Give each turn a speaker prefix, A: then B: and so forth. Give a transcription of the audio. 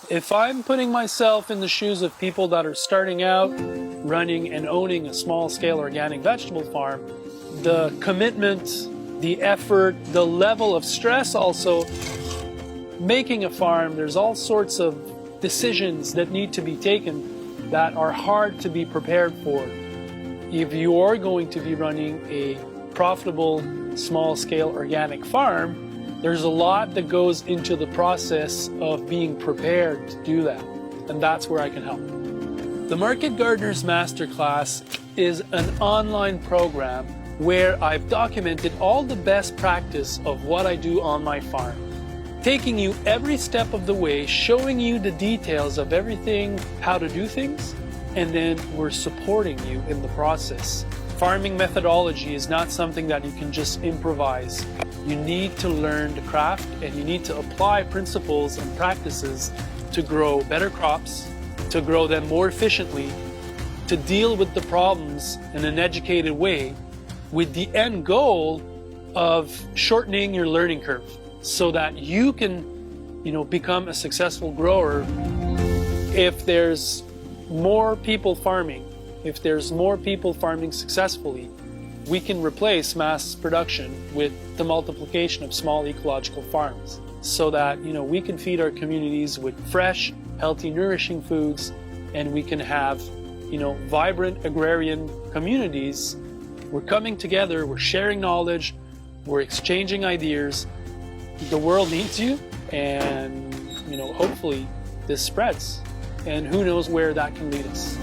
A: If I'm putting myself in the shoes of people that are starting out running and owning a small-scale organic vegetable farm, the commitment, the effort, the level of stress also, making a farm, there's all sorts of decisions that need to be taken that are hard to be prepared for. If you are going to be running a profitable small-scale organic farm, there's a lot that goes into the process of being prepared to do that, and that's where I can help. The Market Gardener's Masterclass is an online program where I've documented all the best practice of what I do on my farm, taking you every step of the way, showing you the details of everything, how to do things, and then we're supporting you in the process. Farming methodology is not something that you can just improvise. You need to learn the craft and you need to apply principles and practices to grow better crops, to grow them more efficiently, to deal with the problems in an educated way, with the end goal of shortening your learning curve so that you can, become a successful grower. If there's more people farming, if there's more people farming successfully, we can replace mass production with the multiplication of small ecological farms so that, we can feed our communities with fresh, healthy, nourishing foods, and we can have, vibrant agrarian communities. We're coming together, we're sharing knowledge, we're exchanging ideas. The world needs you, and, hopefully this spreads, and who knows where that can lead us.